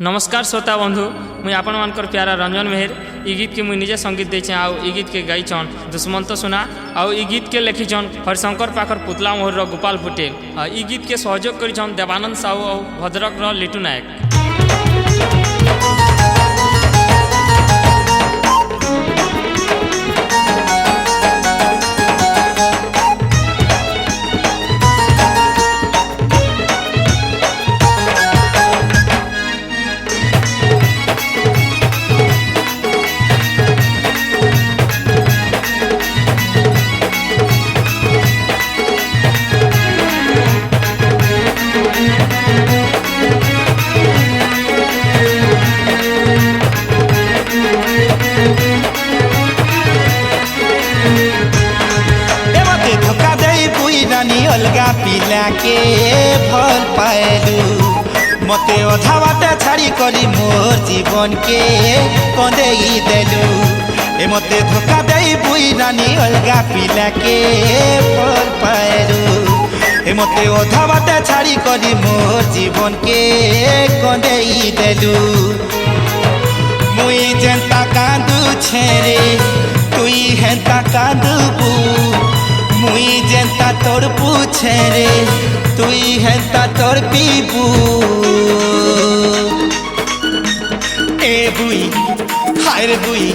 नमस्कार श्रोता बंधु मुई आपण मानकर प्यारा रंजन मेहर। ई गीत के मुई निजे संगीत देचे आउ ई गीत के गाइछन दुष्मंत सुना आउ ई गीत के लिखिछन हरिशंकर पाखर पुतला मोहर गोपाल पटेल। ई गीत के सहयोग करिछन देवानंद साहू और भद्रक लिटू नायक। अलगा पिला के भल पाएलु मते अधा बाटे छाड़ी करी मोर जीवन के कंदेई देलु। ए मते धोखा देई बुई रानी अलगा पिला के भल पाएलु। ए मते अधा बाटे छाड़ी करी मोर जीवन के कंदेई देलु। मुई जेंता कांदू छेरे तुई हेंता कांदबू। मुई जेंता तोर पूछे रे तुई हेंता तोर पीबू। ए बुई हाय रे बुई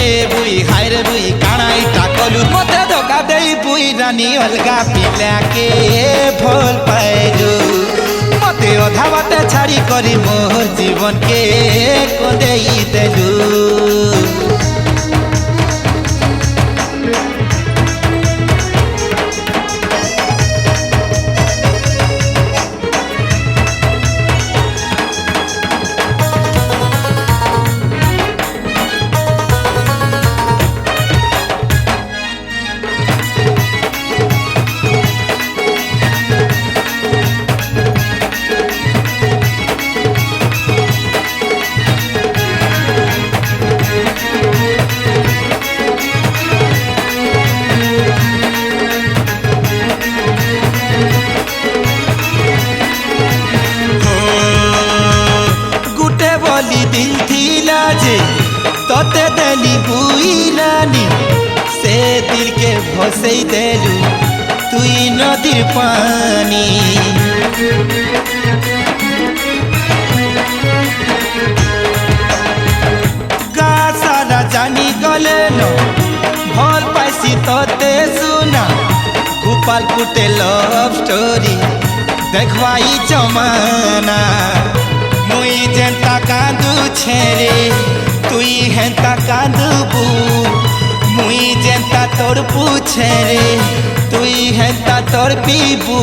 ए बुई हाय रे बुई काणाई टाकलु मते धोखा देई बुई रानी अलगा पिला के भल पाएलु। मते अधा बाटे छाड़ी करी मोर जीवन के कंदेई देलु। दिल थीला जे तोते देली बुई रानी से दिल के भसई देलु तुई नदीर पानी। गा सारा जानी गले न भल पाइसी तोते सुना गोपाल कुटे लव स्टोरी देखवाई जमाना। मुई जेंता कांदू छेरे तुई हेंता कांदबू। मुई जेंता तोर पूछे रे तुई हेंता तोर पीबू।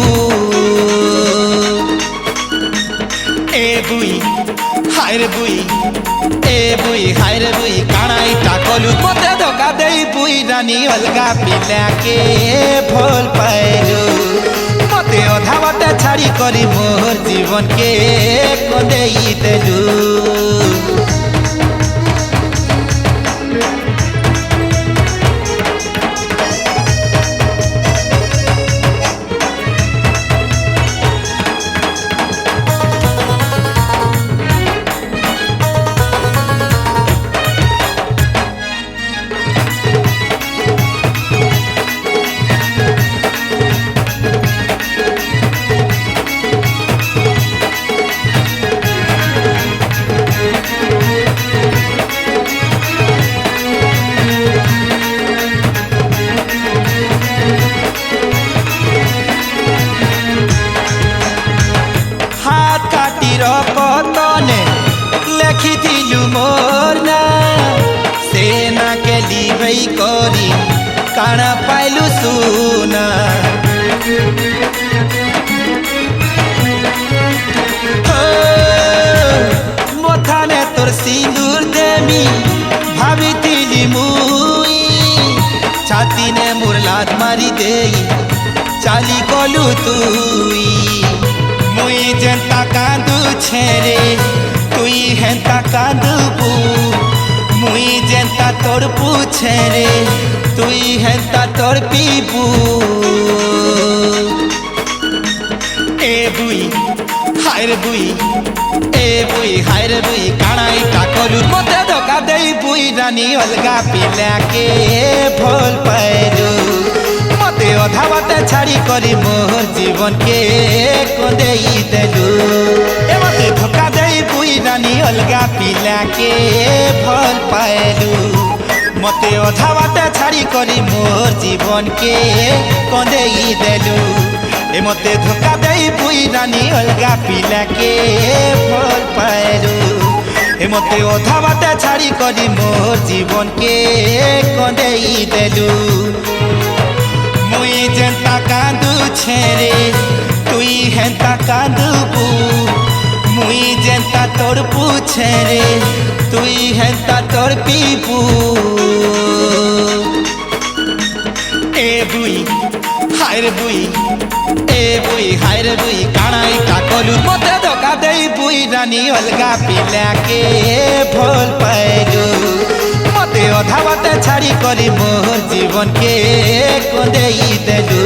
ए बुई हाय रे बुई ए बुई हाय रे बुई काणाई टाकलु मते धोखा देई बुई रानी अलगा पिला के भल पाएलु। मते अधा बाटे छाड़ी करी मोर जीवन के कंदेई देलु। पतने लिखिलु मोर ना सेना के लिभई करी काना पाइलु सुना। मोथाने तोर सिंदूर देमी भाभी तिली मुई छाती ने मोर लात मारी देई चाली गलु तुई। मुई जेंता कांदू छेरे तुई हेंता कांदबू। मुई जेंता तोर पूछे रे तुई हेंता तोर पीबू। ए बुई হায়রে বুই এ বুই হায়রে বুই কাଣାই কা কলু মতে ধোকা দেই বুই রানী অলগা পিলাকে ভল পাইলু মতে অধা বাটে ছাড়ি করি মোর জীবনকে কন্দেই দেলু এ মতে ধোকা দেই বুই রানী অলগা পিলাকে ভল পাইলু মতে অধা বাটে ছাড়ি করি মোর জীবনকে কন্দেই দেলু এ মতে ধোকা দেই বুই রানী অলগা পিলাকে ভল পাইলু এ মতে অধা বাটে ছাড়ি করি মোর জীবনকে কন্দেই দেলু মুই যেন্তা কান্দুছে রে তুই হেন্তা কান্দুবু মুই যেন্তা তোর পুছে রে তুই হেন্তা তোর পিবু এ বুই হায়রে বুই এ বুই হায়রে বুই কাଣାই কা কলু মতে ধোকা দেই বুই রানী অলগা পিলাকে ভল পাইলু মতে অধা বাটে ছাড়ি করি মোর জীবনকে কন্দেই দেলু